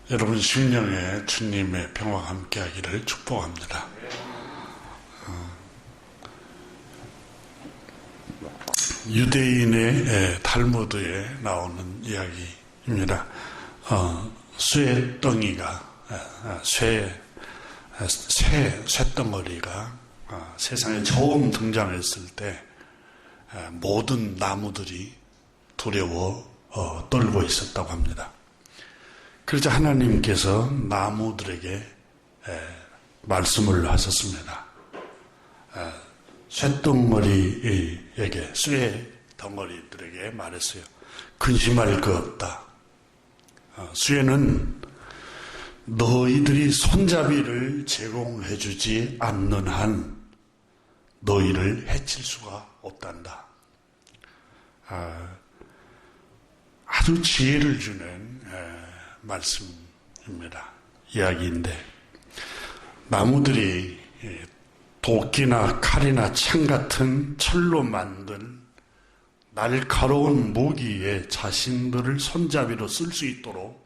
여러분 심령에 주님의 평화가 함께하기를 축복합니다. 유대인의 탈무드에 나오는 이야기입니다. 쇠덩어리가 세상에 처음 등장했을 때 모든 나무들이 두려워 떨고 있었다고 합니다. 그러자 하나님께서 나무들에게 말씀을 하셨습니다. 쇠덩어리들에게 말했어요. 근심할 것 없다. 쇠는 너희들이 손잡이를 제공해주지 않는 한 너희를 해칠 수가 없단다. 아주 지혜를 주는 말씀입니다. 이야기인데, 나무들이 도끼나 칼이나 창 같은 철로 만든 날카로운 무기에 자신들을 손잡이로 쓸 수 있도록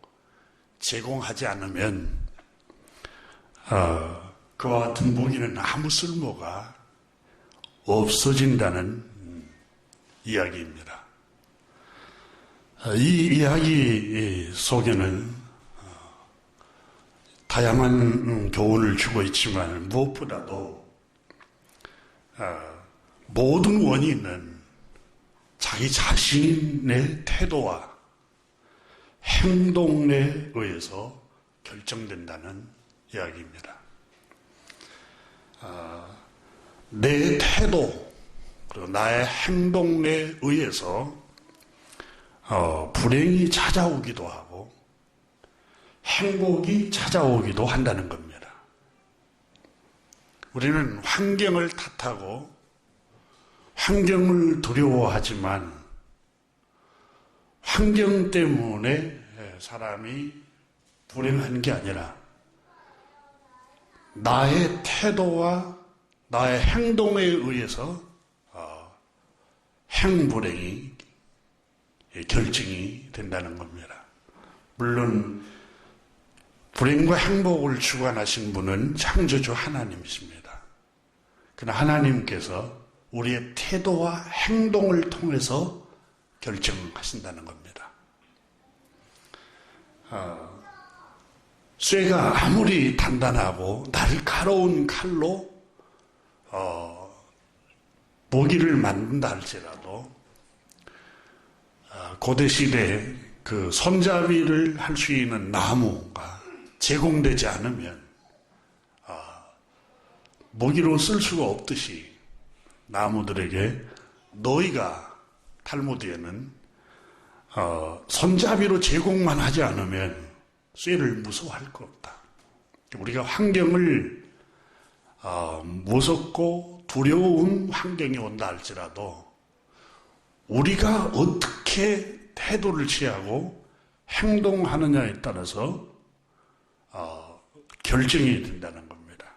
제공하지 않으면 그와 같은 무기는 아무 쓸모가 없어진다는 이야기입니다. 이 이야기 속에는 다양한 교훈을 주고 있지만 무엇보다도 모든 원인은 자기 자신의 태도와 행동에 의해서 결정된다는 이야기입니다. 내 태도 그리고 나의 행동에 의해서 불행이 찾아오기도 하고 행복이 찾아오기도 한다는 겁니다. 우리는 환경을 탓하고 환경을 두려워하지만 환경 때문에 사람이 불행한 게 아니라 나의 태도와 나의 행동에 의해서 행불행이 결정이 된다는 겁니다. 물론 불행과 행복을 주관하신 분은 창조주 하나님이십니다. 그러나 하나님께서 우리의 태도와 행동을 통해서 결정하신다는 겁니다. 쇠가 아무리 단단하고 날카로운 칼로 무기를 만든다 할지라도 고대시대에 그 손잡이를 할 수 있는 나무가 제공되지 않으면 무기로 쓸 수가 없듯이 나무들에게 너희가 탈무드에는 손잡이로 제공만 하지 않으면 쇠를 무서워할 것 없다. 우리가 환경을 무섭고 두려운 환경이 온다 할지라도 우리가 어떻게 태도를 취하고 행동하느냐에 따라서 결정이 된다는 겁니다.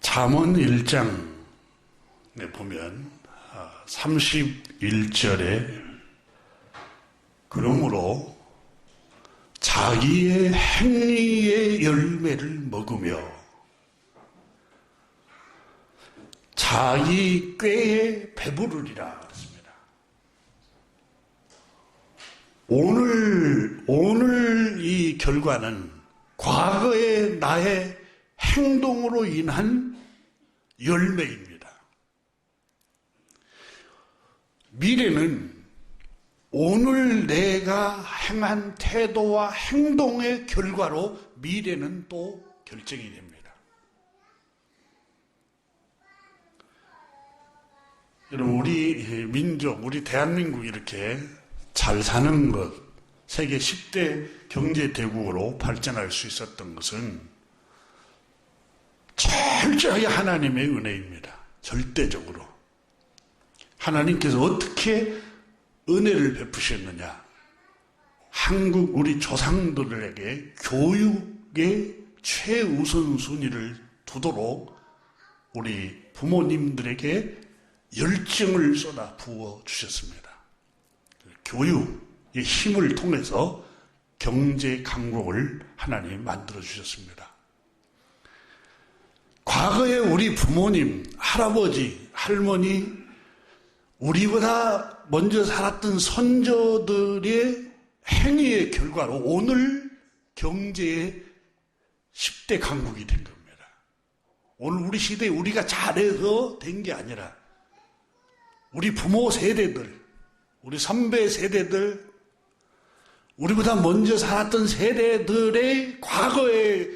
잠언 1장에 보면 31절에 그러므로 자기의 행위의 열매를 먹으며 자기 꾀에 배부르리라 그랬습니다. 오늘 이 결과는 과거의 나의 행동으로 인한 열매입니다. 미래는 오늘 내가 행한 태도와 행동의 결과로 미래는 또 결정이 됩니다. 여러분, 우리 민족, 우리 대한민국이 이렇게 잘 사는 것, 세계 10대 경제대국으로 발전할 수 있었던 것은 철저히 하나님의 은혜입니다. 절대적으로. 하나님께서 어떻게 은혜를 베푸셨느냐. 한국 우리 조상들에게 교육의 최우선순위를 두도록 우리 부모님들에게 열정을 쏟아 부어 주셨습니다. 교육, 이 힘을 통해서 경제 강국을 하나님이 만들어 주셨습니다. 과거에 우리 부모님, 할아버지, 할머니, 우리보다 먼저 살았던 선조들의 행위의 결과로 오늘 경제의 10대 강국이 된 겁니다. 오늘 우리 시대에 우리가 잘해서 된 게 아니라 우리 부모 세대들, 우리 선배 세대들, 우리보다 먼저 살았던 세대들의 과거에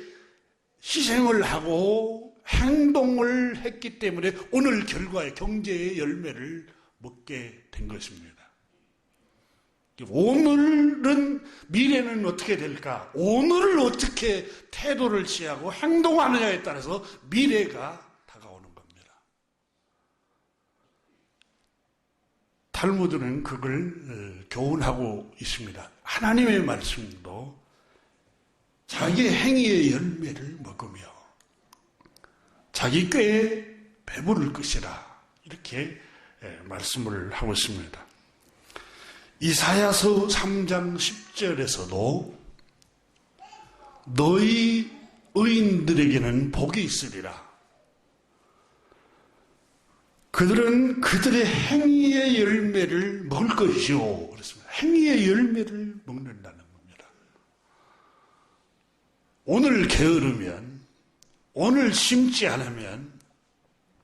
희생을 하고 행동을 했기 때문에 오늘 결과의 경제의 열매를 먹게 된 것입니다. 오늘은, 미래는 어떻게 될까? 오늘을 어떻게 태도를 취하고 행동하느냐에 따라서 미래가 다가오는 겁니다. 탈무드는 그걸 교훈하고 있습니다. 하나님의 말씀도 자기의 행위의 열매를 먹으며 자기 꾀에 배부를 것이라, 이렇게 말씀을 하고 있습니다. 이사야서 3장 10절에서도 너희 의인들에게는 복이 있으리라. 그들은 그들의 행위의 열매를 먹을 것이요. 그렇습니다. 행위의 열매를 먹는다는 겁니다. 오늘 게으르면, 오늘 심지 않으면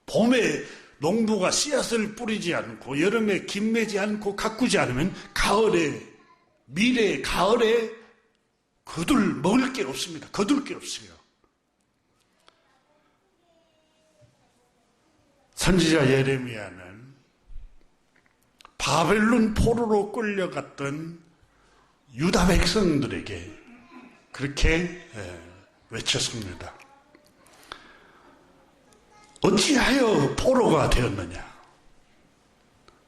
봄에 농부가 씨앗을 뿌리지 않고 여름에 김 매지 않고 가꾸지 않으면 가을에, 미래의 가을에 먹을 게 없습니다. 거둘 게 없어요. 선지자 예레미야는 바벨론 포로로 끌려갔던 유다 백성들에게 그렇게 외쳤습니다. 어찌하여 포로가 되었느냐?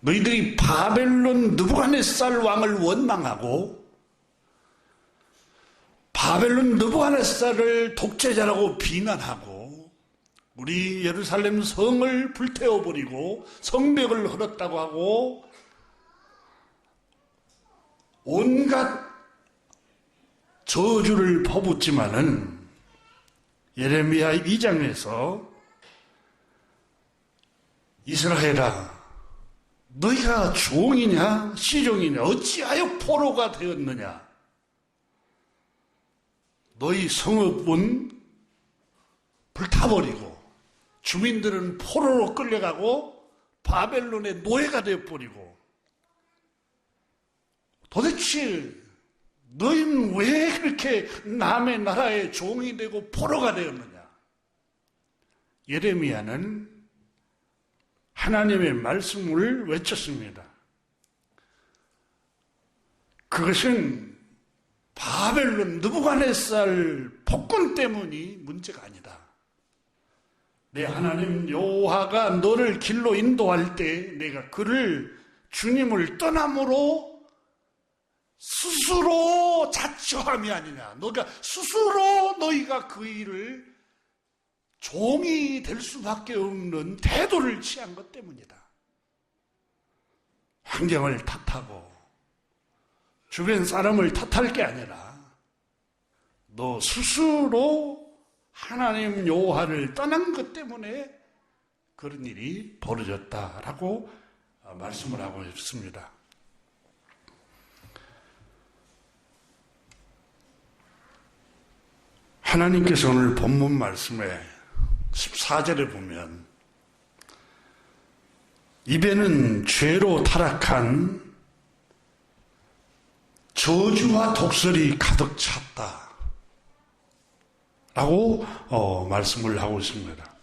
너희들이 바벨론 느부갓네살 왕을 원망하고 바벨론 느부갓네살을 독재자라고 비난하고 우리 예루살렘 성을 불태워버리고 성벽을 헐었다고 하고 온갖 저주를 퍼붓지만은 예레미야 2장에서 이스라엘아, 너희가 종이냐 시종이냐 어찌하여 포로가 되었느냐? 너희 성읍은 불타버리고 주민들은 포로로 끌려가고 바벨론의 노예가 되어버리고, 도대체 너희는 왜 그렇게 남의 나라의 종이 되고 포로가 되었느냐? 예레미야는 하나님의 말씀을 외쳤습니다. 그것은 바벨론 느부갓네살 폭군 때문이 문제가 아니다. 내 하나님 여호와가 너를 길로 인도할 때 내가 그를, 주님을 떠남으로 스스로 자처함이 아니냐. 너가 스스로 너희가 그 일을 종이 될 수밖에 없는 태도를 취한 것 때문이다. 환경을 탓하고 주변 사람을 탓할 게 아니라 너 스스로 하나님 여호와를 떠난 것 때문에 그런 일이 벌어졌다라고 말씀을 하고 있습니다. 하나님께서 오늘 본문 말씀에 14절에 보면 입에는 죄로 타락한 저주와 독설이 가득 찼다 라고 말씀을 하고 있습니다.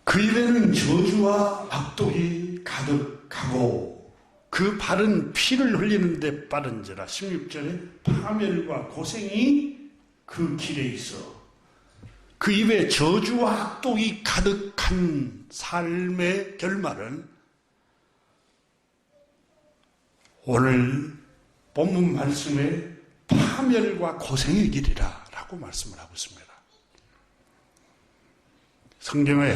그 입에는 저주와 악독이 가득하고 그 발은 피를 흘리는 데 빠른지라. 16절에 파멸과 고생이 그 길에 있어. 그 입에 저주와 악독이 가득한 삶의 결말은 오늘 본문 말씀에 파멸과 고생의 길이라 라고 말씀을 하고 있습니다. 성경에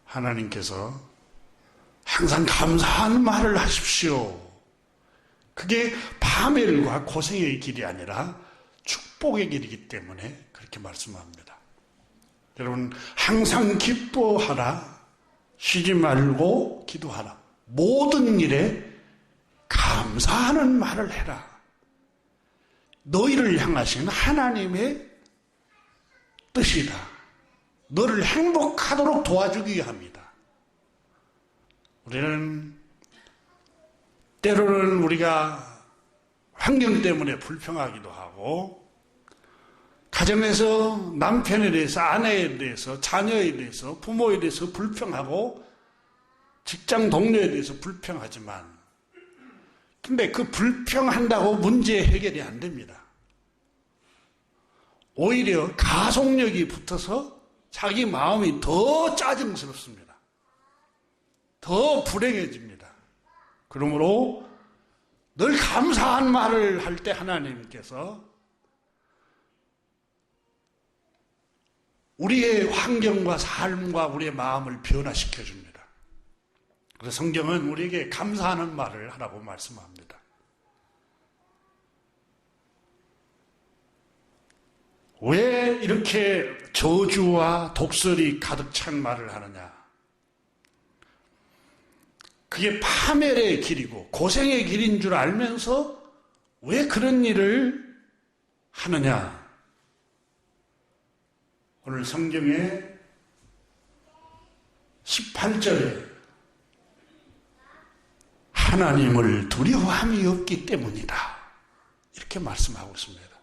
하나님께서 항상 감사하는 말을 하십시오. 그게 파멸과 고생의 길이 아니라 축복의 길이기 때문에 그렇게 말씀합니다. 여러분, 항상 기뻐하라. 쉬지 말고 기도하라. 모든 일에 감사하는 말을 해라. 너희를 향하신 하나님의 뜻이다. 너를 행복하도록 도와주기 위함이다. 우리는 때로는 우리가 환경 때문에 불평하기도 하고, 가정에서 남편에 대해서, 아내에 대해서, 자녀에 대해서, 부모에 대해서 불평하고, 직장 동료에 대해서 불평하지만, 근데 그 불평한다고 문제 해결이 안 됩니다. 오히려 가속력이 붙어서 자기 마음이 더 짜증스럽습니다. 더 불행해집니다. 그러므로 늘 감사한 말을 할 때 하나님께서 우리의 환경과 삶과 우리의 마음을 변화시켜 줍니다. 그래서 성경은 우리에게 감사하는 말을 하라고 말씀합니다. 왜 이렇게 저주와 독설이 가득 찬 말을 하느냐? 그게 파멸의 길이고 고생의 길인 줄 알면서 왜 그런 일을 하느냐? 오늘 성경에 18절에 하나님을 두려워함이 없기 때문이다. 이렇게 말씀하고 있습니다.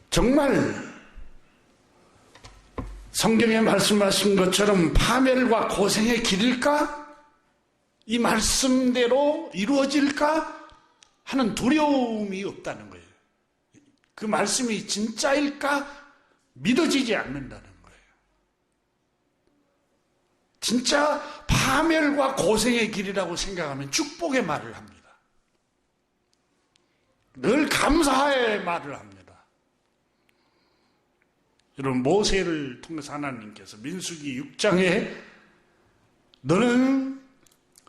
정말 성경에 말씀하신 것처럼 파멸과 고생의 길일까? 이 말씀대로 이루어질까? 하는 두려움이 없다는 거예요. 그 말씀이 진짜일까? 믿어지지 않는다는 거예요. 진짜 파멸과 고생의 길이라고 생각하면 축복의 말을 합니다. 늘 감사의 말을 합니다. 여러분, 모세를 통해서 하나님께서 민수기 6장에 너는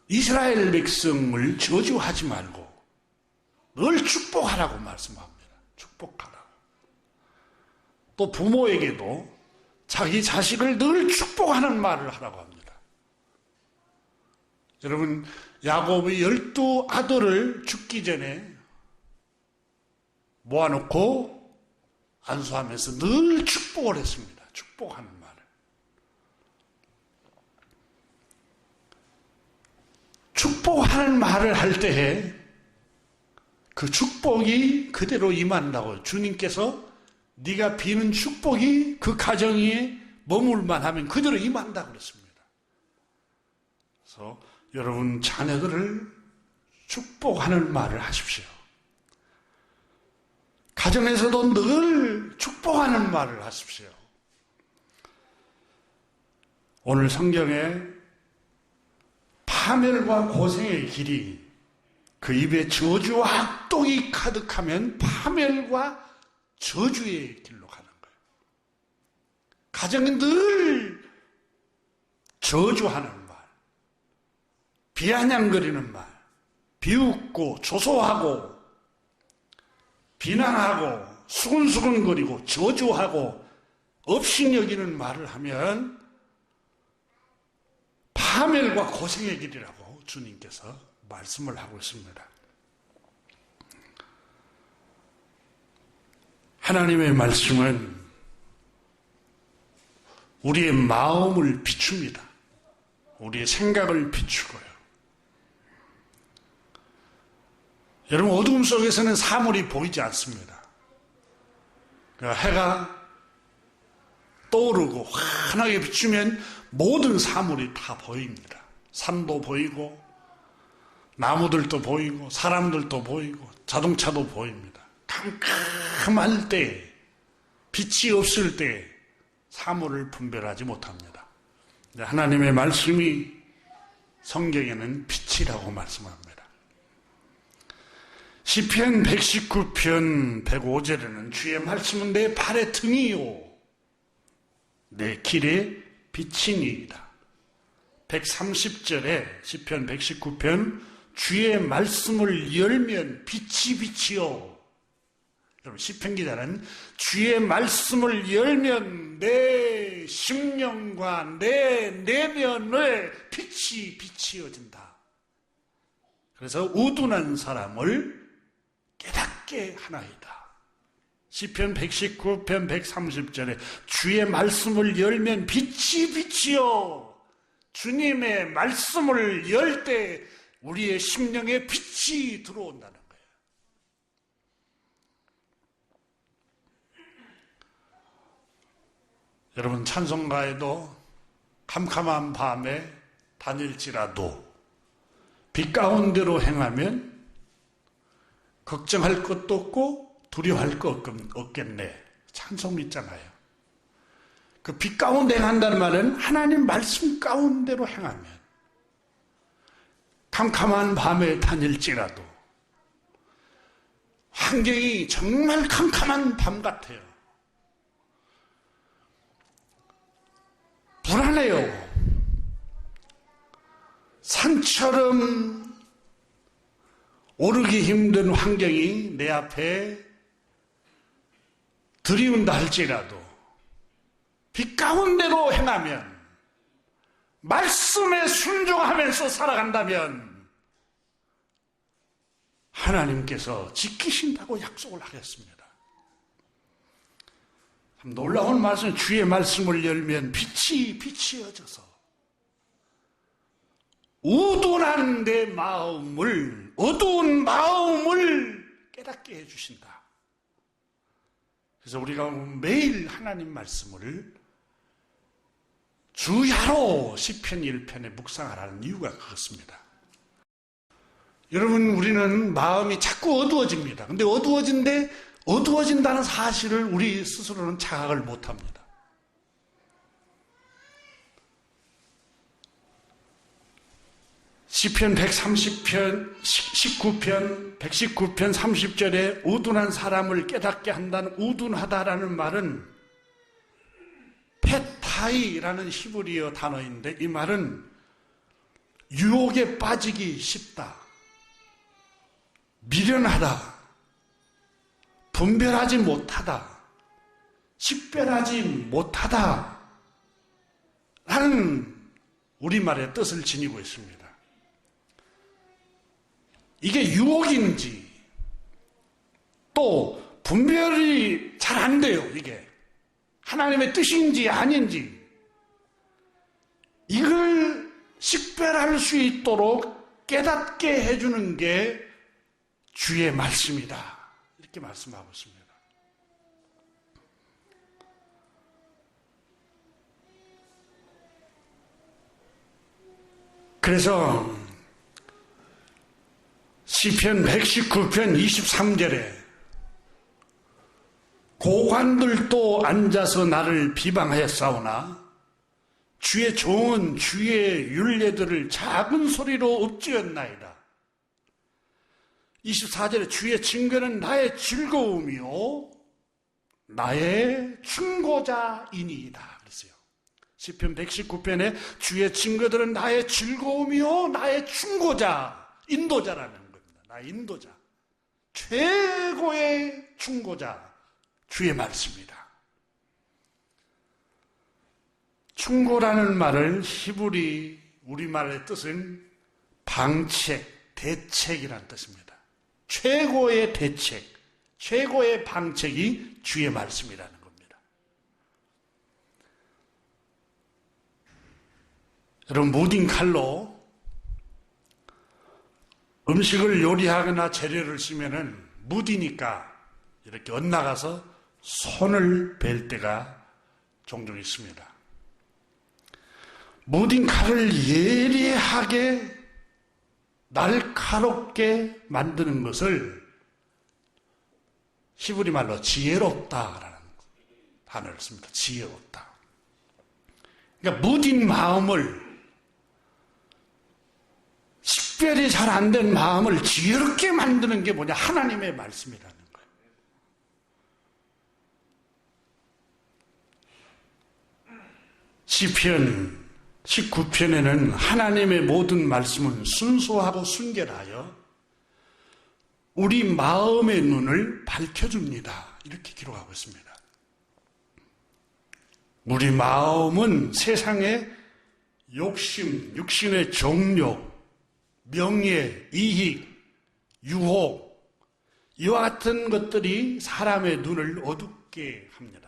이스라엘 백성을 저주하지 말고 늘 축복하라고 말씀합니다. 축복하라고. 또 부모에게도 자기 자식을 늘 축복하는 말을 하라고 합니다. 여러분, 야곱이 12아들을 죽기 전에 모아놓고 안수하면서 늘 축복을 했습니다. 축복하는 말을. 축복하는 말을 할 때에 그 축복이 그대로 임한다고 주님께서 네가 비는 축복이 그 가정에 머물만 하면 그대로 임한다고 그랬습니다. 그래서 여러분 자녀들을 축복하는 말을 하십시오. 가정에서도 늘 축복하는 말을 하십시오. 오늘 성경에 파멸과 고생의 길이 그 입에 저주와 악독이 가득하면 파멸과 저주의 길로 가는 거예요. 가정은 늘 저주하는 말, 비아냥거리는 말, 비웃고 조소하고 비난하고 수근수근거리고 저주하고 업신여기는 말을 하면 파멸과 고생의 길이라고 주님께서 말씀을 하고 있습니다. 하나님의 말씀은 우리의 마음을 비춥니다. 우리의 생각을 비추고요. 여러분, 어두움 속에서는 사물이 보이지 않습니다. 해가 떠오르고 환하게 비추면 모든 사물이 다 보입니다. 산도 보이고 나무들도 보이고 사람들도 보이고 자동차도 보입니다. 캄캄할 때, 빛이 없을 때 사물을 분별하지 못합니다. 하나님의 말씀이 성경에는 빛이라고 말씀합니다. 시편 119편 105절에는 주의 말씀은 내 발의 등이요 내 길의 빛이니이다. 130절에 시편 119편 주의 말씀을 열면 빛이 빛이요. 여러분 시편 기자는 주의 말씀을 열면 내 심령과 내 내면에 빛이 비치어진다. 그래서 우둔한 사람을 깨닫게 하나이다. 시편 119편 130절에 주의 말씀을 열면 빛이 빛이요. 주님의 말씀을 열 때 우리의 심령에 빛이 들어온다는 거예요. 여러분 찬송가에도 캄캄한 밤에 다닐지라도 빛 가운데로 행하면 걱정할 것도 없고 두려워할 것 없겠네. 찬송 있잖아요. 그 빛 가운데 행한다는 말은 하나님 말씀 가운데로 행하면 캄캄한 밤에 다닐지라도 환경이 정말 캄캄한 밤 같아요. 불안해요. 산처럼 오르기 힘든 환경이 내 앞에 들이운다 할지라도 빛 가운데로 행하면 말씀에 순종하면서 살아간다면 하나님께서 지키신다고 약속을 하겠습니다. 참 놀라운 말씀, 주의 말씀을 열면 빛이 비치어져서 우둔한 내 마음을, 어두운 마음을 깨닫게 해주신다. 그래서 우리가 매일 하나님 말씀을 주야로 시편 1편에 묵상하라는 이유가 그렇습니다. 여러분, 우리는 마음이 자꾸 어두워집니다. 근데 어두워진다는 사실을 우리 스스로는 자각을 못합니다. 시편 130편, 119편 30절에 우둔한 사람을 깨닫게 한다는 우둔하다라는 말은 페타이라는 히브리어 단어인데 이 말은 유혹에 빠지기 쉽다, 미련하다, 분별하지 못하다, 식별하지 못하다 라는 우리말의 뜻을 지니고 있습니다. 이게 유혹인지 또 분별이 잘 안 돼요. 이게 하나님의 뜻인지 아닌지 이걸 식별할 수 있도록 깨닫게 해주는 게 주의 말씀이다. 이렇게 말씀하고 있습니다. 그래서 시편 119편 23절에 고관들도 앉아서 나를 비방하였사오나 주의 종은 주의 율례들을 작은 소리로 읊지었나이다. 24절에 주의 증거는 나의 즐거움이요 나의 충고자이니이다 그랬어요. 시편 119편에 주의 증거들은 나의 즐거움이요 나의 충고자, 인도자라는 겁니다. 나의 인도자, 최고의 충고자 주의 말씀이다. 충고라는 말을 히브리 우리말의 뜻은 방책, 대책이라는 뜻입니다. 최고의 대책, 최고의 방책이 주의 말씀이라는 겁니다. 여러분, 무딘 칼로 음식을 요리하거나 재료를 쓰면은 무디니까 이렇게 엇나가서 손을 벨 때가 종종 있습니다. 무딘 칼을 예리하게 날카롭게 만드는 것을 히브리 말로 지혜롭다라는 단어를 씁니다. 지혜롭다. 그러니까 무딘 마음을, 식별이 잘 안 된 마음을 지혜롭게 만드는 게 뭐냐? 하나님의 말씀이라는 거예요. 시편 19편에는 하나님의 모든 말씀은 순수하고 순결하여 우리 마음의 눈을 밝혀줍니다. 이렇게 기록하고 있습니다. 우리 마음은 세상의 욕심, 육신의 정욕, 명예, 이익, 유혹, 이와 같은 것들이 사람의 눈을 어둡게 합니다.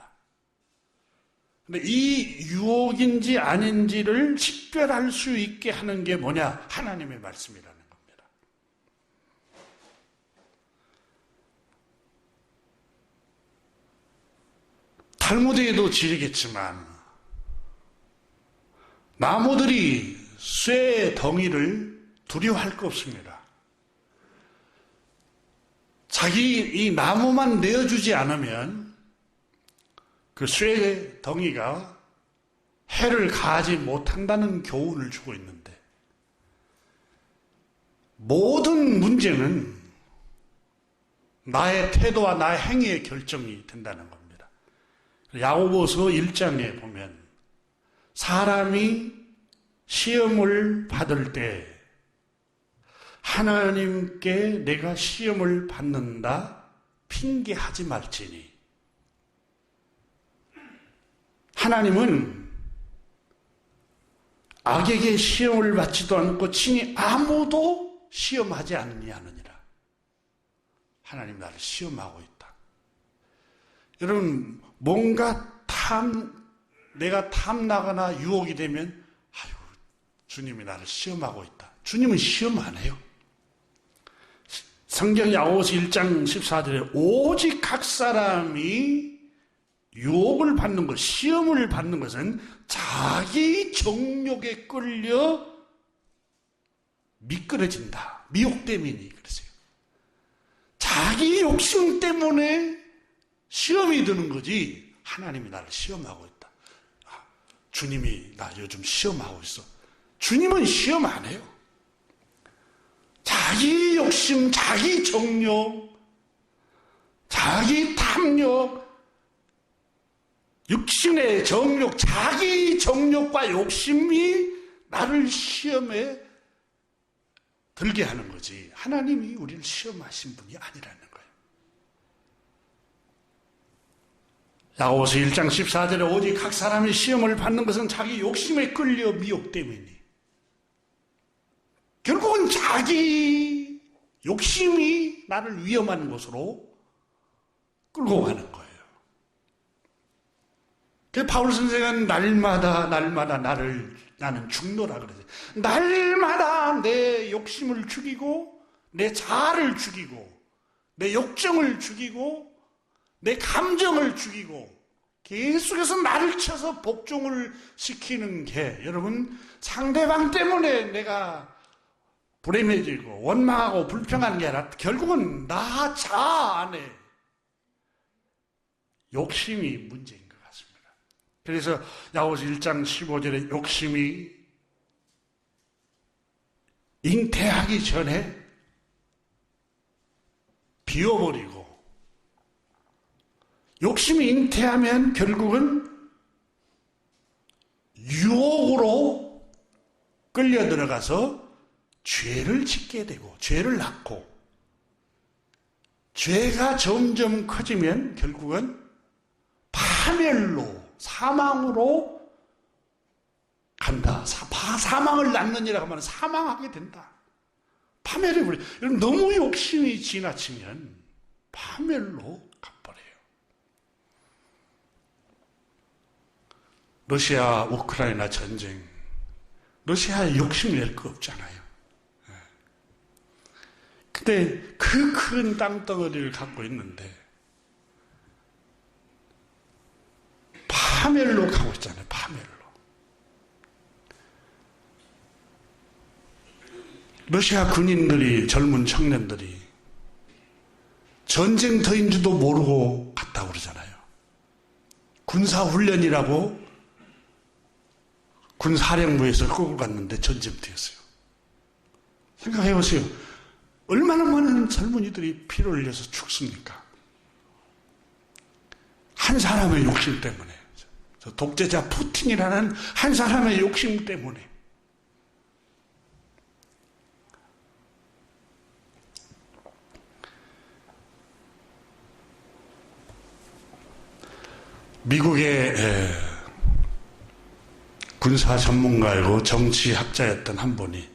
근데 이 유혹인지 아닌지를 식별할 수 있게 하는 게 뭐냐? 하나님의 말씀이라는 겁니다. 탈무드에도 지르겠지만 나무들이 쇠 덩이를 두려워할 거 없습니다. 자기 이 나무만 내어주지 않으면 그 쇠 덩이가 해를 가하지 못한다는 교훈을 주고 있는데, 모든 문제는 나의 태도와 나의 행위의 결정이 된다는 겁니다. 야고보서 1장에 보면 사람이 시험을 받을 때 하나님께 내가 시험을 받는다 핑계하지 말지니, 하나님은 악에게 시험을 받지도 않고 친히 아무도 시험하지 않느니라. 하나님 나를 시험하고 있다. 여러분, 뭔가 내가 탐나거나 유혹이 되면 아유, 주님이 나를 시험하고 있다. 주님은 시험 안 해요. 성경 야고보서 1장 14절에 오직 각 사람이 유혹을 받는 것, 시험을 받는 것은 자기 정욕에 끌려 미끄러진다. 미혹 때문이 그러세요. 자기 욕심 때문에 시험이 드는 거지 하나님이 나를 시험하고 있다. 주님이 나 요즘 시험하고 있어. 주님은 시험 안 해요. 자기 욕심, 자기 정욕, 자기 탐욕, 육신의 정욕, 자기 정욕과 욕심이 나를 시험에 들게 하는 거지 하나님이 우리를 시험하신 분이 아니라는 거예요. 야고보서 1장 14절에 오직 각 사람이 시험을 받는 것은 자기 욕심에 끌려 미혹 때문이니, 결국은 자기 욕심이 나를 위험한 곳으로 끌고 가는 거예요. 그래서 바울 선생은 날마다 나는 죽노라 그러죠. 날마다 내 욕심을 죽이고 내 자아를 죽이고 내 욕정을 죽이고 내 감정을 죽이고 계속해서 나를 쳐서 복종을 시키는 게, 여러분, 상대방 때문에 내가 불행해지고 원망하고 불평하는 게 아니라 결국은 나 자아 안에 욕심이 문제인 것 같습니다. 그래서 야고보서 1장 15절에 욕심이 잉태하기 전에 비워버리고, 욕심이 잉태하면 결국은 유혹으로 끌려 들어가서 죄를 짓게 되고 죄를 낳고, 죄가 점점 커지면 결국은 파멸로, 사망으로 간다. 사망을 낳느니라고 하면 사망하게 된다. 파멸해 버려. 여러분, 너무 욕심이 지나치면 파멸로 가버려요. 러시아 우크라이나 전쟁, 러시아에 욕심 낼 거 없잖아요. 근데 그 큰 땅덩어리를 갖고 있는데 파멸로 가고 있잖아요. 파멸로. 러시아 군인들이, 젊은 청년들이 전쟁터인지도 모르고 갔다 그러잖아요. 군사훈련이라고 군사령부에서 끌고 갔는데 전쟁터였어요. 생각해 보세요. 얼마나 많은 젊은이들이 피를 흘려서 죽습니까? 한 사람의 욕심 때문에. 저 독재자 푸틴이라는 한 사람의 욕심 때문에 미국의 군사 전문가이고 정치학자였던 한 분이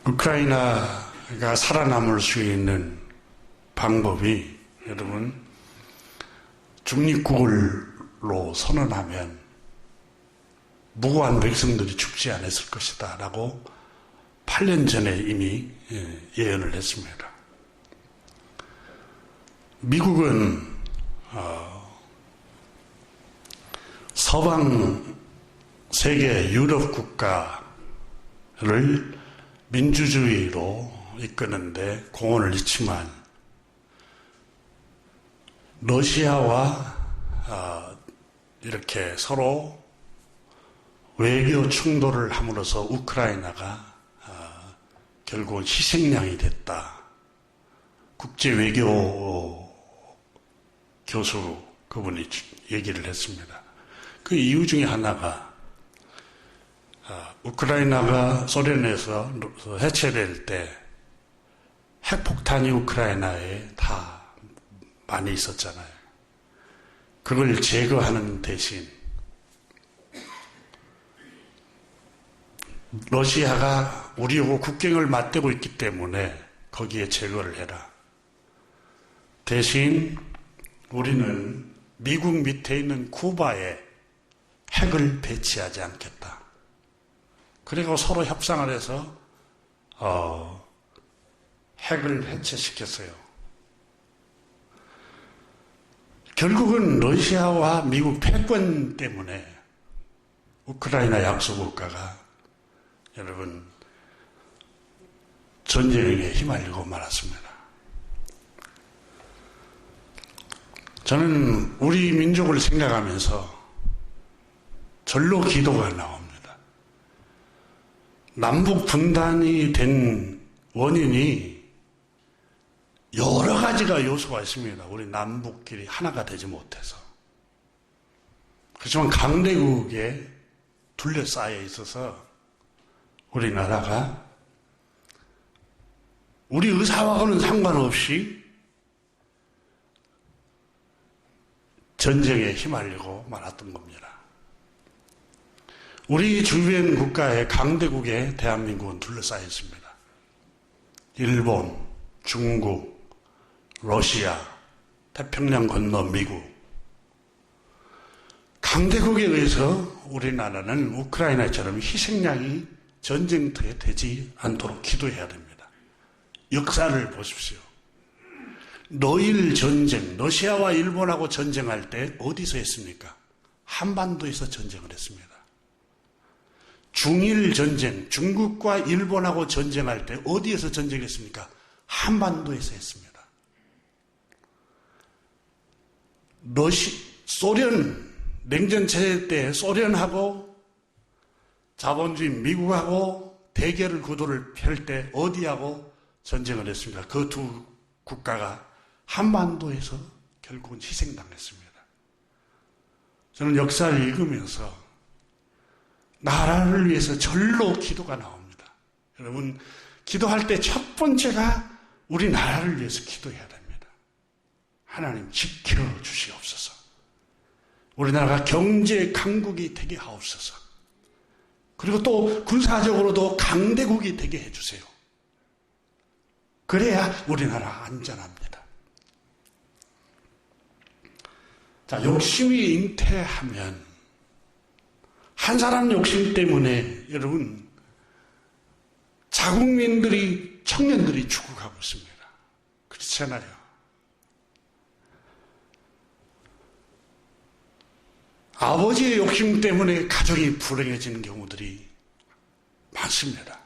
우크라이나가 살아남을 수 있는 방법이 여러분 중립국으로 선언하면 무고한 백성들이 죽지 않았을 것이다 라고 8년 전에 이미 예언을 했습니다. 미국은 서방 세계 유럽 국가를 민주주의로 이끄는데 공헌을 했지만 러시아와 이렇게 서로 외교 충돌을 함으로써 우크라이나가 결국 희생양이 됐다. 국제외교 교수 그분이 얘기를 했습니다. 그 이유 중에 하나가 우크라이나가 소련에서 해체될 때 핵폭탄이 우크라이나에 다 많이 있었잖아요. 그걸 제거하는 대신 러시아가 우리하고 국경을 맞대고 있기 때문에 거기에 제거를 해라. 대신 우리는 미국 밑에 있는 쿠바에 핵을 배치하지 않겠다. 그리고 서로 협상을 해서 핵을 해체시켰어요. 결국은 러시아와 미국 패권 때문에 우크라이나 약소국가가 여러분 전쟁에 휘말리고 말았습니다. 저는 우리 민족을 생각하면서 절로 기도가 나옵니다. 남북 분단이 된 원인이 여러 가지가 요소가 있습니다. 우리 남북끼리 하나가 되지 못해서. 그렇지만 강대국에 둘러싸여 있어서 우리나라가 우리 의사와는 상관없이 전쟁에 휘말리고 말았던 겁니다. 우리 주변 국가의 강대국에 대한민국은 둘러싸여 있습니다. 일본, 중국, 러시아, 태평양 건너 미국. 강대국에 의해서 우리나라는 우크라이나처럼 희생양이 전쟁터에 되지 않도록 기도해야 됩니다. 역사를 보십시오. 러일 전쟁, 러시아와 일본하고 전쟁할 때 어디서 했습니까? 한반도에서 전쟁을 했습니다. 중일 전쟁, 중국과 일본하고 전쟁할 때 어디에서 전쟁했습니까? 한반도에서 했습니다. 소련, 냉전체제 때 소련하고 자본주의 미국하고 대결을 구도를 펼 때 어디하고 전쟁을 했습니까? 그 두 국가가 한반도에서 결국은 희생당했습니다. 저는 역사를 읽으면서 나라를 위해서 절로 기도가 나옵니다. 여러분, 기도할 때 첫 번째가 우리 나라를 위해서 기도해야 됩니다. 하나님 지켜주시옵소서. 우리나라가 경제 강국이 되게 하옵소서. 그리고 또 군사적으로도 강대국이 되게 해주세요. 그래야 우리나라 안전합니다. 자, 욕심이 잉태하면 한 사람 욕심 때문에 여러분 자국민들이 청년들이 죽어가고 있습니다. 그렇잖아요. 아버지의 욕심 때문에 가정이 불행해지는 경우들이 많습니다.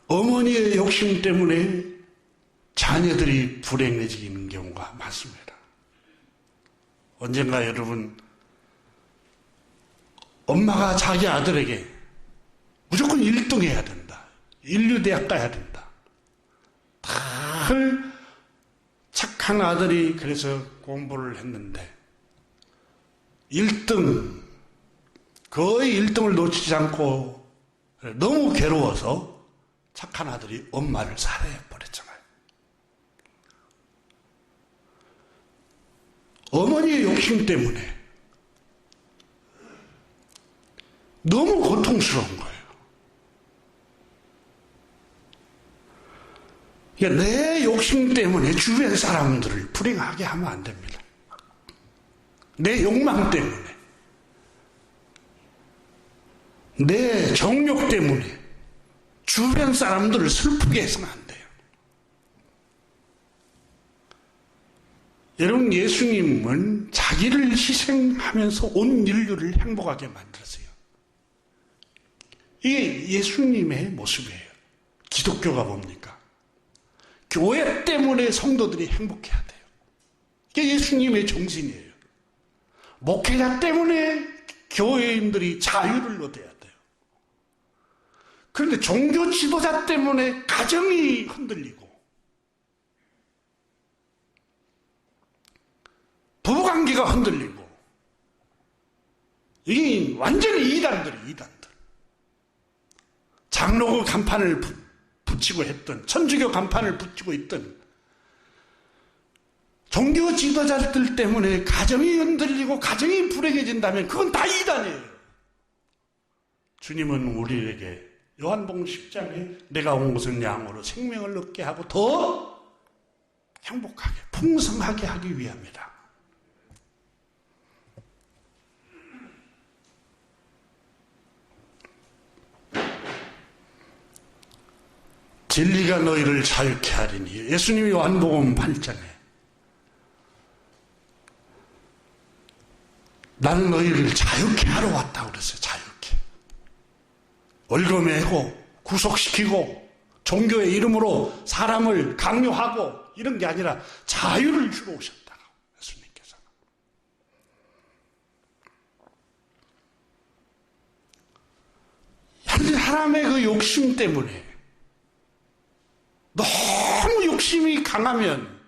어머니의 욕심 때문에 자녀들이 불행해지는 경우가 많습니다. 언젠가 여러분, 엄마가 자기 아들에게 무조건 1등 해야 된다. 인류대학 가야 된다. 다들 착한 착한 아들이 그래서 공부를 했는데 1등, 거의 1등을 놓치지 않고 너무 괴로워서 착한 아들이 엄마를 살해해버렸잖아요. 어머니의 욕심 때문에 너무 고통스러운 거예요. 그러니까 내 욕심 때문에 주변 사람들을 불행하게 하면 안 됩니다. 내 욕망 때문에, 내 정욕 때문에 주변 사람들을 슬프게 해서는 안 돼요. 여러분, 예수님은 자기를 희생하면서 온 인류를 행복하게 만들었어요. 이게 예수님의 모습이에요. 기독교가 뭡니까? 교회 때문에 성도들이 행복해야 돼요. 이게 예수님의 정신이에요. 목회자 때문에 교회인들이 자유를 얻어야 돼요. 그런데 종교 지도자 때문에 가정이 흔들리고 부부관계가 흔들리고 이게 완전히 이단들. 장로교 간판을 붙이고 했던, 천주교 간판을 붙이고 있던 종교 지도자들 때문에 가정이 흔들리고 가정이 불행해진다면 그건 다 이단이에요. 주님은 우리에게 요한복음 10장에 내가 온 것은 양으로 생명을 얻게 하고 더 행복하게, 풍성하게 하기 위함이다. 진리가 너희를 자유케 하리니. 예수님이 요한복음 8장에 나는 너희를 자유케 하러 왔다고 그랬어요. 자유케. 월급내고 구속시키고 종교의 이름으로 사람을 강요하고 이런 게 아니라 자유를 주러 오셨다고 예수님께서. 현재 사람의 그 욕심 때문에 너무 욕심이 강하면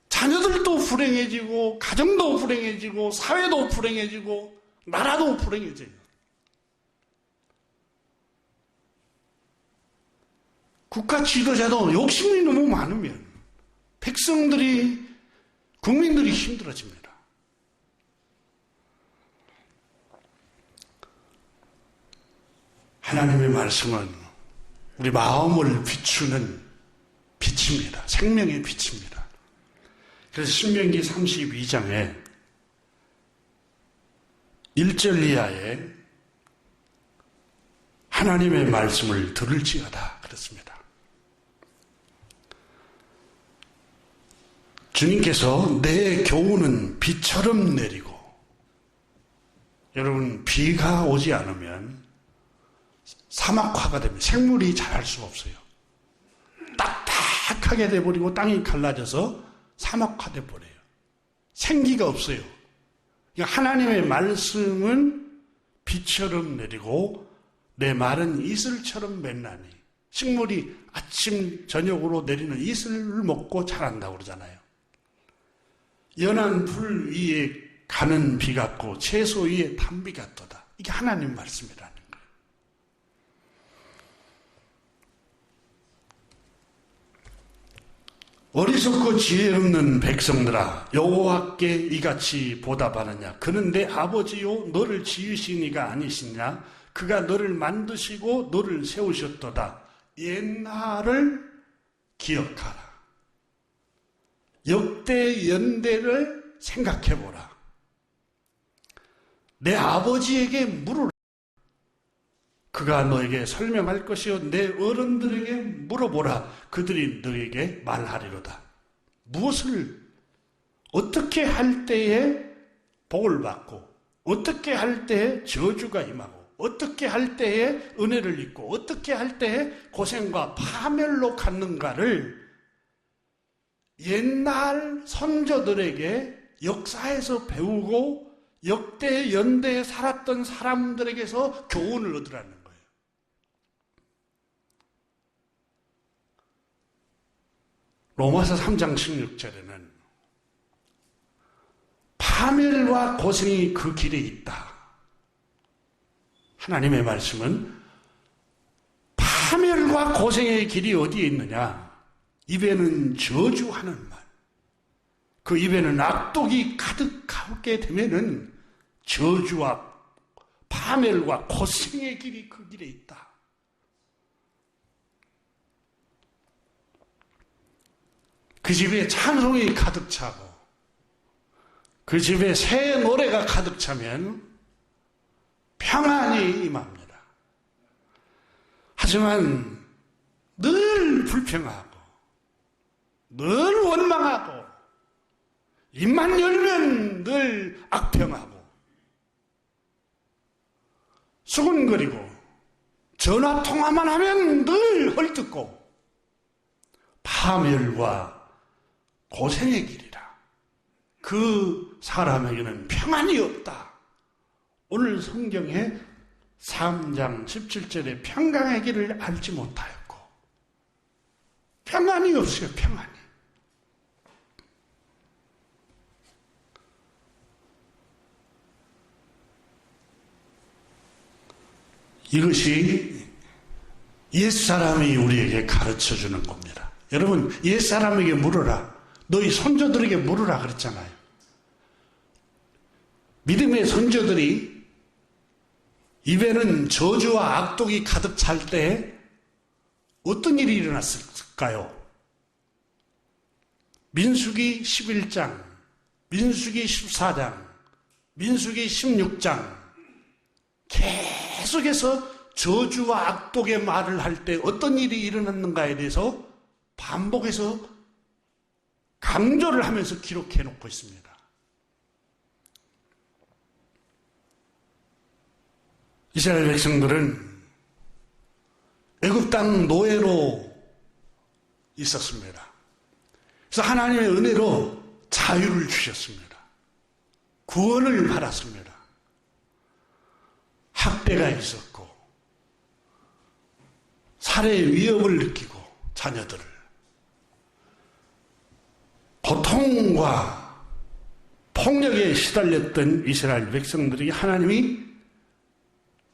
자녀들도 불행해지고 가정도 불행해지고 사회도 불행해지고 나라도 불행해져요. 국가 지도자도 욕심이 너무 많으면 백성들이, 국민들이 힘들어집니다. 하나님의 말씀은 우리 마음을 비추는 빛입니다. 생명의 빛입니다. 그래서 신명기 32장에 1절 이하에 하나님의 말씀을 들을지어다 그랬습니다. 주님께서 내 교훈은 비처럼 내리고, 여러분, 비가 오지 않으면 사막화가 됩니다. 생물이 자랄 수가 없어요. 딱딱하게 돼버리고 땅이 갈라져서 사막화돼 버려요. 생기가 없어요. 그러니까 하나님의 말씀은 비처럼 내리고 내 말은 이슬처럼 맺나니. 식물이 아침 저녁으로 내리는 이슬을 먹고 자란다고 그러잖아요. 연한 불 위에 가는 비 같고 채소 위에 단비 같도다. 이게 하나님 말씀이라는 거예요. 어리석고 지혜 없는 백성들아, 여호와께 이같이 보답하느냐? 그는 내 아버지요 너를 지으신 이가 아니시냐? 그가 너를 만드시고 너를 세우셨도다. 옛날을 기억하라. 역대 연대를 생각해보라. 내 아버지에게 물으라. 그가 너에게 설명할 것이요 내 어른들에게 물어보라. 그들이 너에게 말하리로다. 무엇을 어떻게 할 때에 복을 받고, 어떻게 할 때에 저주가 임하고, 어떻게 할 때에 은혜를 입고, 어떻게 할 때에 고생과 파멸로 갔는가를 옛날 선조들에게 역사에서 배우고 역대 연대에 살았던 사람들에게서 교훈을 얻으라는 거예요. 로마서 3장 16절에는 파멸과 고생이 그 길에 있다. 하나님의 말씀은 파멸과 고생의 길이 어디에 있느냐? 입에는 저주하는 말. 그 입에는 악독이 가득하게 되면은 저주와 파멸과 고생의 길이 그 길에 있다. 그 집에 찬송이 가득 차고 그 집에 새 노래가 가득 차면 평안이 임합니다. 하지만 늘 불평하고 늘 원망하고 입만 열면 늘 악평하고 수군거리고 전화 통화만 하면 늘 헐뜯고 파멸과 고생의 길이라. 그 사람에게는 평안이 없다. 오늘 성경에 3장 17절에 평강의 길을 알지 못하였고 평안이 없어요. 평안이. 이것이 옛사람이 우리에게 가르쳐주는 겁니다. 여러분, 옛사람에게 물어라. 너희 선조들에게 물으라 그랬잖아요. 믿음의 선조들이 입에는 저주와 악독이 가득 찰 때 어떤 일이 일어났을까요? 민수기 11장, 민수기 14장, 민수기 16장 계속해서 저주와 악독의 말을 할 때 어떤 일이 일어났는가에 대해서 반복해서 강조를 하면서 기록해 놓고 있습니다. 이스라엘 백성들은 애굽 땅 노예로 있었습니다. 그래서 하나님의 은혜로 자유를 주셨습니다. 구원을 받았습니다. 학대가 있었고 살해의 위협을 느끼고 자녀들을 고통과 폭력에 시달렸던 이스라엘 백성들에게 하나님이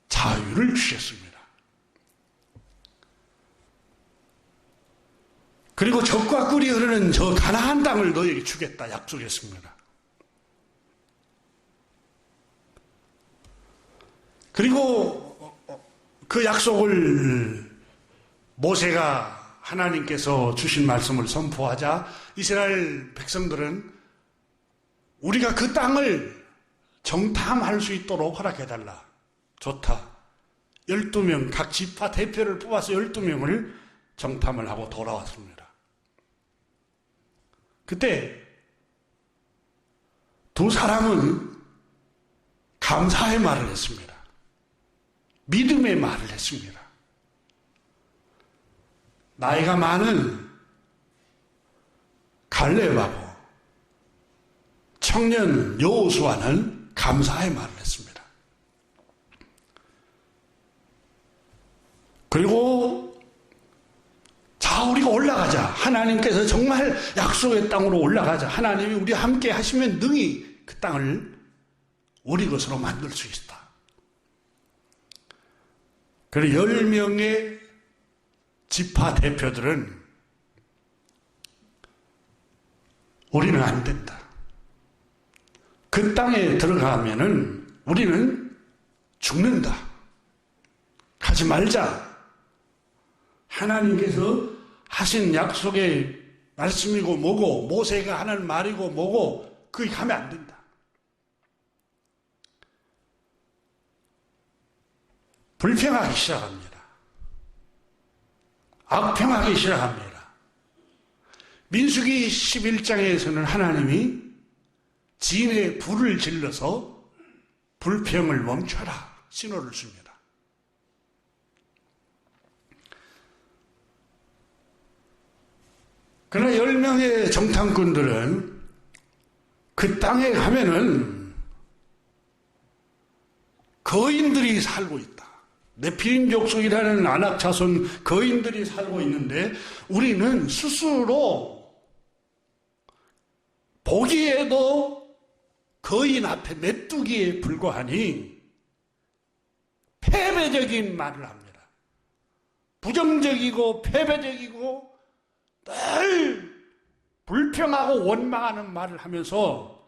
자유를 주셨습니다. 그리고 젖과 꿀이 흐르는 저 가나안 땅을 너에게 주겠다 약속했습니다. 그리고 그 약속을 모세가 하나님께서 주신 말씀을 선포하자 이스라엘 백성들은 우리가 그 땅을 정탐할 수 있도록 허락해달라. 좋다. 12명, 각 지파 대표를 뽑아서 12명을 정탐을 하고 돌아왔습니다. 그때 두 사람은 감사의 말을 했습니다. 믿음의 말을 했습니다. 나이가 많은 갈렙하고 청년 여호수아는 감사의 말을 했습니다. 그리고 자, 우리가 올라가자. 하나님께서 정말 약속의 땅으로 올라가자. 하나님이 우리와 함께 하시면 능히 그 땅을 우리 것으로 만들 수 있다. 그리고 10명의 지파 대표들은 우리는 안 된다. 그 땅에 들어가면은 우리는 죽는다. 가지 말자. 하나님께서 하신 약속의 말씀이고 뭐고 모세가 하는 말이고 뭐고 거기 가면 안 된다. 불평하기 시작합니다. 악평하기 시작합니다. 민수기 11장에서는 하나님이 진에 불을 질러서 불평을 멈춰라 신호를 줍니다. 그러나 10명의 정탐꾼들은 그 땅에 가면은 거인들이 살고 있다. 네피림 족속이라는 아낙 자손 거인들이 살고 있는데 우리는 스스로 보기에도 거인 앞에 메뚜기에 불과하니 패배적인 말을 합니다. 부정적이고 패배적이고 늘 불평하고 원망하는 말을 하면서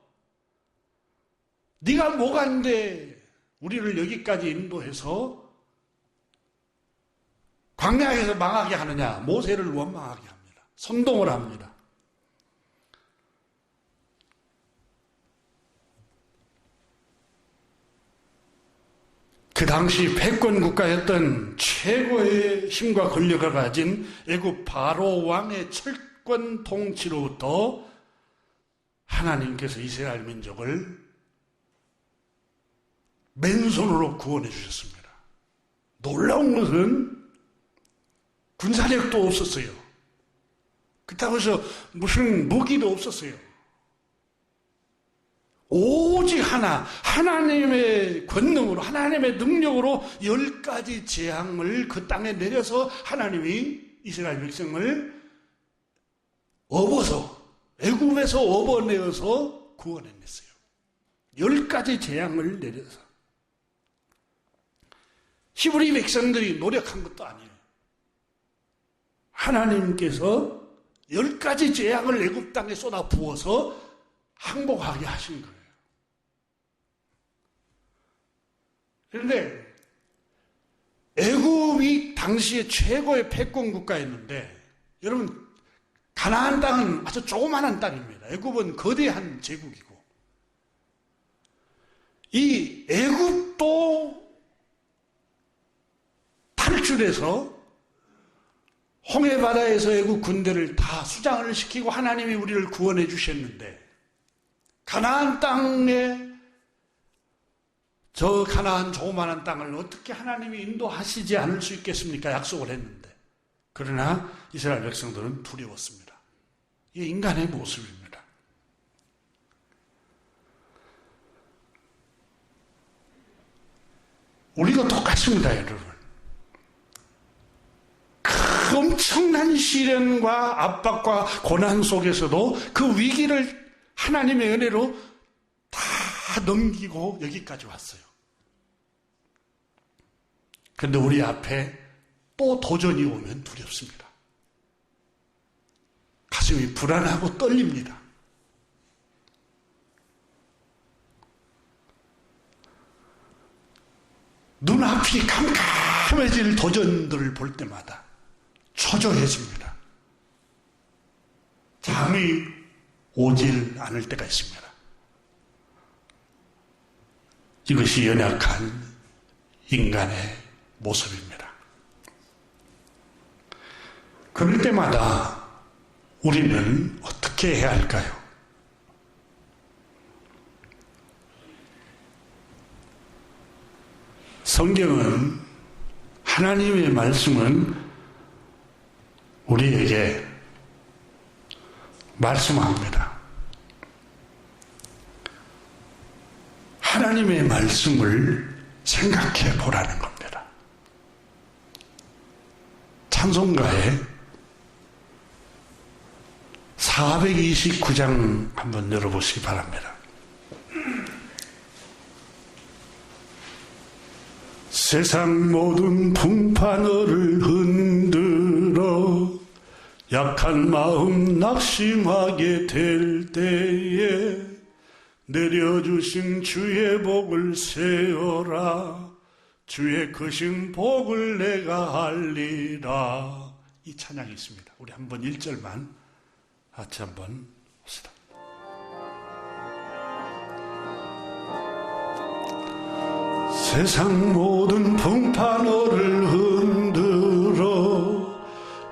네가 뭐가 안 돼? 우리를 여기까지 인도해서 광야에서 망하게 하느냐? 모세를 원망하게 합니다. 선동을 합니다. 그 당시 패권 국가였던 최고의 힘과 권력을 가진 애굽 바로 왕의 철권 통치로부터 하나님께서 이스라엘 민족을 맨손으로 구원해 주셨습니다. 놀라운 것은 군사력도 없었어요. 그렇다고 해서 무슨 무기도 없었어요. 오직 하나님의 권능으로, 하나님의 능력으로 10가지 재앙을 그 땅에 내려서 하나님이 이스라엘 백성을 애굽에서 업어내어서 구원해냈어요. 10가지 재앙을 내려서. 히브리 백성들이 노력한 것도 아니에요. 하나님께서 10가지 재앙을 애굽 땅에 쏟아 부어서 항복하게 하신 거예요. 그런데 애굽이 당시에 최고의 패권 국가였는데, 여러분, 가나안 땅은 아주 조그마한 땅입니다. 애굽은 거대한 제국이고, 이 애굽도 탈출해서 홍해바다에서 애굽 군대를 다 수장을 시키고 하나님이 우리를 구원해 주셨는데, 가나안 땅에 저 가나안 조그마한 땅을 어떻게 하나님이 인도하시지 않을 수 있겠습니까? 약속을 했는데. 그러나 이스라엘 백성들은 두려웠습니다. 이게 인간의 모습입니다. 우리가 똑같습니다, 여러분. 그 엄청난 시련과 압박과 고난 속에서도 그 위기를 하나님의 은혜로 다 넘기고 여기까지 왔어요. 그런데 우리 앞에 또 도전이 오면 두렵습니다. 가슴이 불안하고 떨립니다. 눈앞이 캄캄해질 도전들을 볼 때마다 초조해집니다. 잠이 오질 않을 때가 있습니다. 이것이 연약한 인간의 모습입니다. 그럴 때마다 우리는 어떻게 해야 할까요? 성경은, 하나님의 말씀은 우리에게 말씀합니다. 하나님의 말씀을 생각해 보라는 겁니다. 찬송가에 429장 한번 열어보시기 바랍니다. 세상 모든 풍파 너를 흔들어 약한 마음 낙심하게 될 때에 내려주신 주의 복을 세어라. 주의 크신 복을 내가 알리라. 이 찬양이 있습니다. 우리 한번 1절만 같이 한번 봅시다. 세상 모든 풍파 너를 흔들어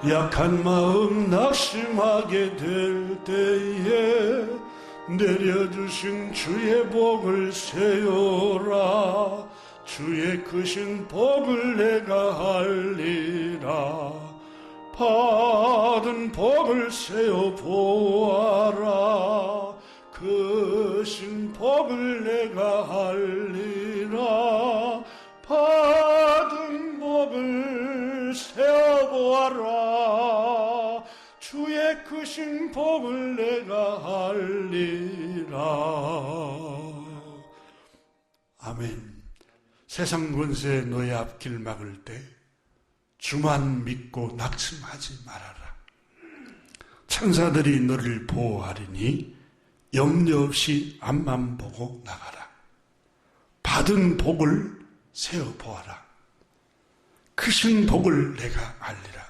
약한 마음 낙심하게 될 때에 내려주신 주의 복을 세우라. 주의 크신 복을 내가 알리라. 받은 복을 세워 보아라. 크신 복을 내가 알리라. 받은 복을 세워 보아라. 주의 크신 주신 복을 내가 알리라. 아멘. 세상 권세 너의 앞길 막을 때 주만 믿고 낙심하지 말아라. 천사들이 너를 보호하리니 염려 없이 앞만 보고 나가라. 받은 복을 세어보아라. 크신 복을 내가 알리라.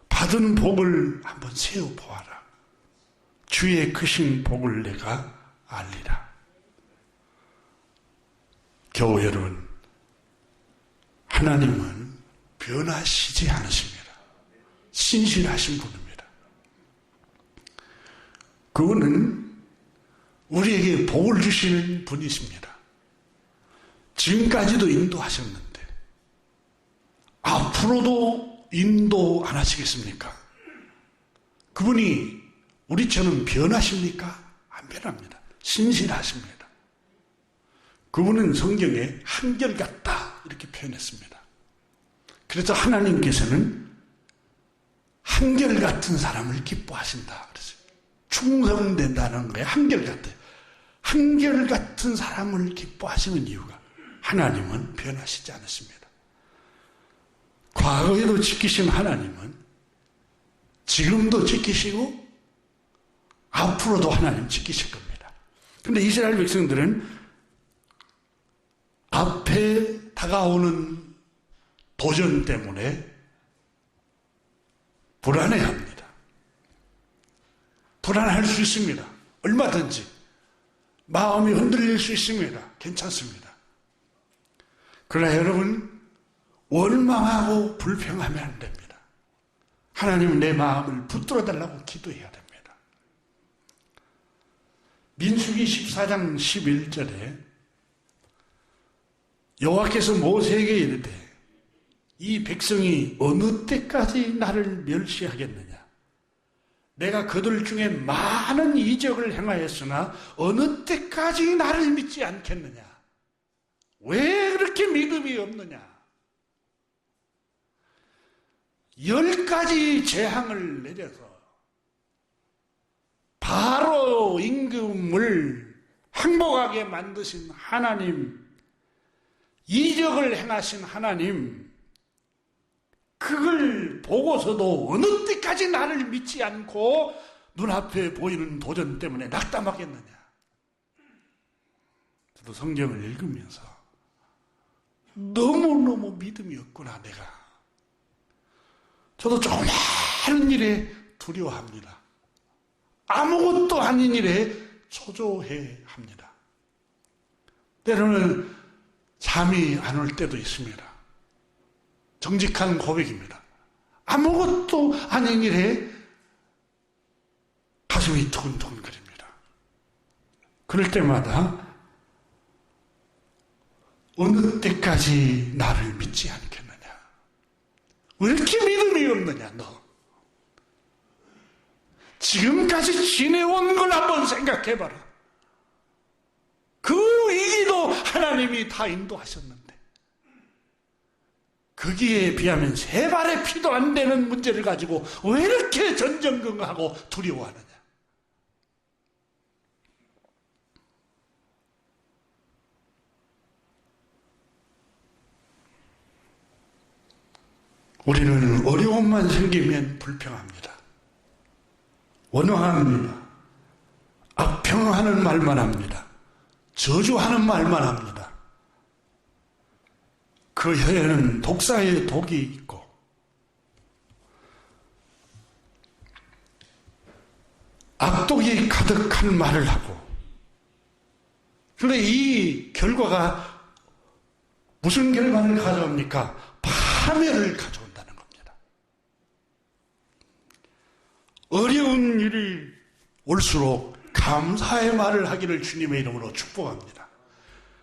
받은 복을 한번 세어보아라. 주의 크신 복을 내가 알리라. 교우 여러분, 하나님은 변하시지 않으십니다. 신실하신 분입니다. 그분은 우리에게 복을 주시는 분이십니다. 지금까지도 인도하셨는데 앞으로도 인도 안 하시겠습니까? 그분이 우리처럼 변하십니까? 안 변합니다. 신실하십니다. 그분은 성경에 한결같다 이렇게 표현했습니다. 그래서 하나님께서는 한결같은 사람을 기뻐하신다 그랬어요. 충성된다는 거에 한결같아요. 한결같은 사람을 기뻐하시는 이유가 하나님은 변하시지 않으십니다. 과거에도 지키신 하나님은 지금도 지키시고 앞으로도 하나님 지키실 겁니다. 그런데 이스라엘 백성들은 앞에 다가오는 도전 때문에 불안해합니다. 불안할 수 있습니다. 얼마든지 마음이 흔들릴 수 있습니다. 괜찮습니다. 그러나 여러분, 원망하고 불평하면 안 됩니다. 하나님은 내 마음을 붙들어 달라고 기도해야 됩니다. 민수기 14장 11절에 여호와께서 모세에게 이르되 이 백성이 어느 때까지 나를 멸시하겠느냐? 내가 그들 중에 많은 이적을 행하였으나 어느 때까지 나를 믿지 않겠느냐? 왜 그렇게 믿음이 없느냐? 10가지 재앙을 내려서 바로 임금을 행복하게 만드신 하나님, 이적을 행하신 하나님, 그걸 보고서도 어느 때까지 나를 믿지 않고 눈앞에 보이는 도전 때문에 낙담하겠느냐? 저도 성경을 읽으면서 너무너무 믿음이 없구나 내가. 저도 조그마한 일에 두려워합니다. 아무것도 아닌 일에 초조해합니다. 때로는 잠이 안 올 때도 있습니다. 정직한 고백입니다. 아무것도 아닌 일에 가슴이 두근두근거립니다. 그럴 때마다 어느 때까지 나를 믿지 않겠느냐? 왜 이렇게 믿음이 없느냐 너? 지금까지 지내온 걸 한번 생각해봐라. 그 위기도 하나님이 다 인도하셨는데 거기에 비하면 세 발의 피도 안 되는 문제를 가지고 왜 이렇게 전전긍긍하고 두려워하느냐? 우리는 어려움만 생기면 불평합니다. 원망합니다. 악평하는 말만 합니다. 저주하는 말만 합니다. 그 혀에는 독사의 독이 있고 악독이 가득한 말을 하고, 그런데 이 결과가 무슨 결과를 가져옵니까? 파멸을 가져온다는 겁니다. 어려운 일이 올수록 감사의 말을 하기를 주님의 이름으로 축복합니다.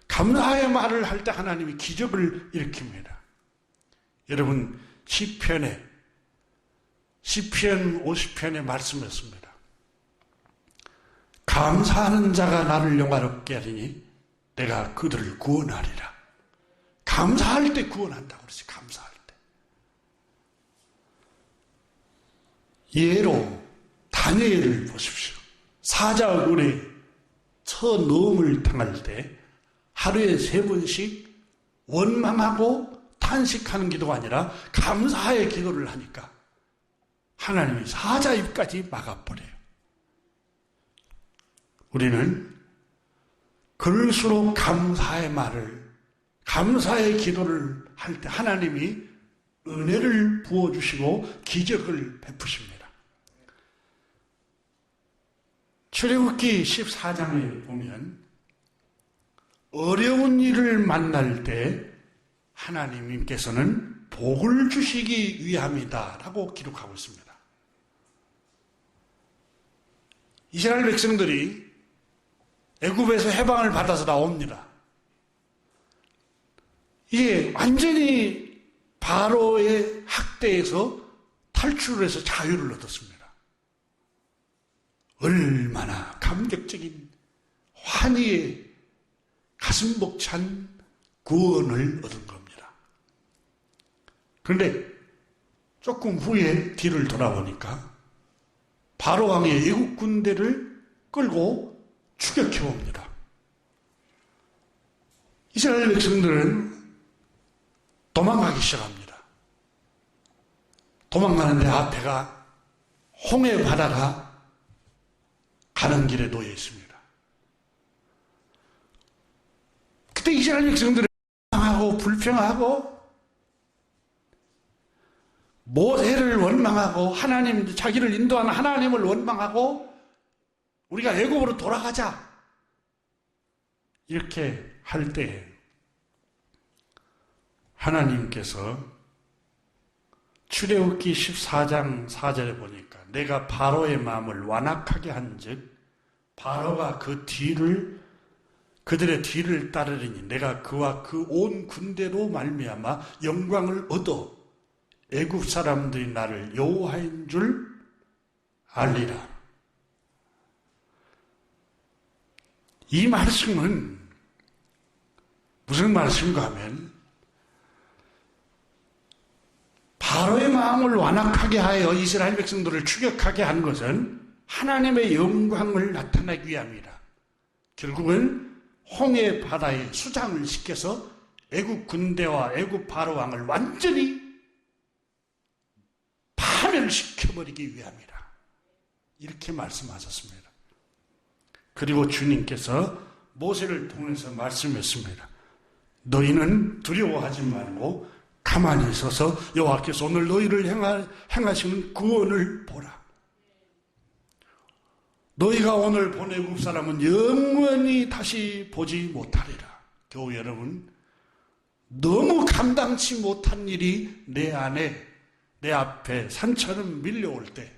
감사의 말을 할 때 하나님이 기적을 일으킵니다. 여러분, 시편 50편에 말씀했습니다. 감사하는 자가 나를 영화롭게 하리니 내가 그들을 구원하리라. 감사할 때 구원한다고 그러지. 감사할 때. 예로 다니엘을 보십시오. 사자굴에 처넘을 당할 때 하루에 3번씩 원망하고 탄식하는 기도가 아니라 감사의 기도를 하니까 하나님이 사자 입까지 막아버려요. 우리는 그럴수록 감사의 말을, 감사의 기도를 할 때 하나님이 은혜를 부어주시고 기적을 베푸십니다. 출애굽기 14장에 보면 어려운 일을 만날 때 하나님께서는 복을 주시기 위함이다 라고 기록하고 있습니다. 이스라엘 백성들이 애굽에서 해방을 받아서 나옵니다. 이게 완전히 바로의 학대에서 탈출을 해서 자유를 얻었습니다. 얼마나 감격적인 환희의 가슴 벅찬 구원을 얻은 겁니다. 그런데 조금 후에 뒤를 돌아보니까 바로 왕의 애국 군대를 끌고 추격해 옵니다. 이스라엘 백성들은 도망가기 시작합니다. 도망가는데 앞에가 홍해 바다가 가는 길에 놓여 있습니다. 그때 이스라엘 백성들은 원망하고 불평하고 모세를 원망하고 하나님, 자기를 인도하는 하나님을 원망하고 우리가 애굽으로 돌아가자 이렇게 할 때 하나님께서 출애굽기 14장 4절에 보니까 내가 바로의 마음을 완악하게 한즉 바로가 그들의 뒤를 따르리니 내가 그와 그 온 군대로 말미암아 영광을 얻어 애굽 사람들이 나를 여호와인 줄 알리라. 이 말씀은 무슨 말씀인가 하면 바로의 마음을 완악하게 하여 이스라엘 백성들을 추격하게 한 것은 하나님의 영광을 나타내기 위함이라. 결국은 홍해 바다에 수장을 시켜서 애굽 군대와 애굽 바로 왕을 완전히 파멸시켜버리기 위함이라. 이렇게 말씀하셨습니다. 그리고 주님께서 모세를 통해서 말씀했습니다. 너희는 두려워하지 말고 가만히 있어서 여호와께서 오늘 너희를 행하시는 구원을 보라. 너희가 오늘 본 애굽 사람은 영원히 다시 보지 못하리라. 교우 여러분, 너무 감당치 못한 일이 내 안에, 내 앞에 산처럼 밀려올 때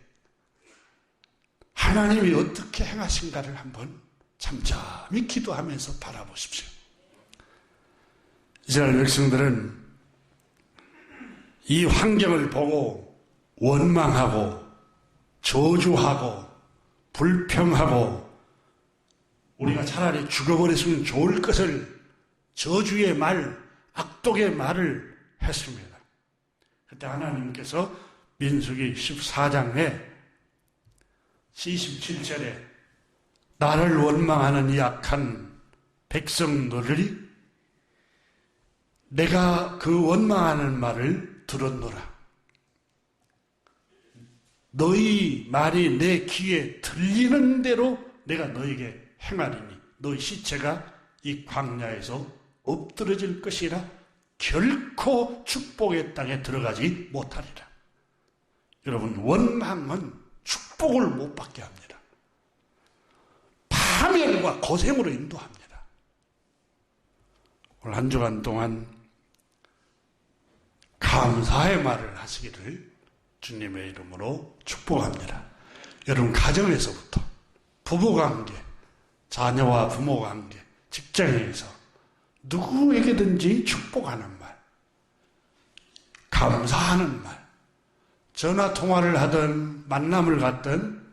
하나님이 어떻게 행하신가를 한번 잠잠히 기도하면서 바라보십시오. 이스라엘 백성들은 이 환경을 보고 원망하고 저주하고 불평하고 우리가 차라리 죽어버렸으면 좋을 것을 저주의 말, 악독의 말을 했습니다. 그때 하나님께서 민수기 14장에 27절에 나를 원망하는 이 악한 백성들이 내가 그 원망하는 말을 들었노라. 너희 말이 내 귀에 들리는 대로 내가 너에게 행하리니 너희 시체가 이 광야에서 엎드러질 것이라 결코 축복의 땅에 들어가지 못하리라. 여러분, 원망은 축복을 못 받게 합니다. 파멸과 고생으로 인도합니다. 오늘 한 주간 동안 감사의 말을 하시기를 주님의 이름으로 축복합니다. 여러분, 가정에서부터 부부관계, 자녀와 부모관계, 직장에서 누구에게든지 축복하는 말, 감사하는 말, 전화 통화를 하든 만남을 갖든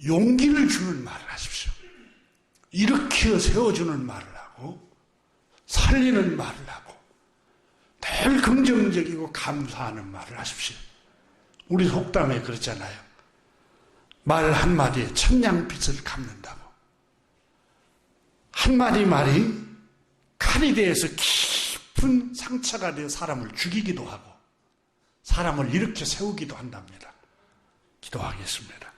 용기를 주는 말을 하십시오. 일으켜 세워주는 말을 하고 살리는 말을 하고 늘 긍정적이고 감사하는 말을 하십시오. 우리 속담에 그렇잖아요. 말 한마디에 천냥빚을 갚는다고. 한마디 말이 칼이 되어서 깊은 상처가 되어 사람을 죽이기도 하고 사람을 일으켜 세우기도 한답니다. 기도하겠습니다.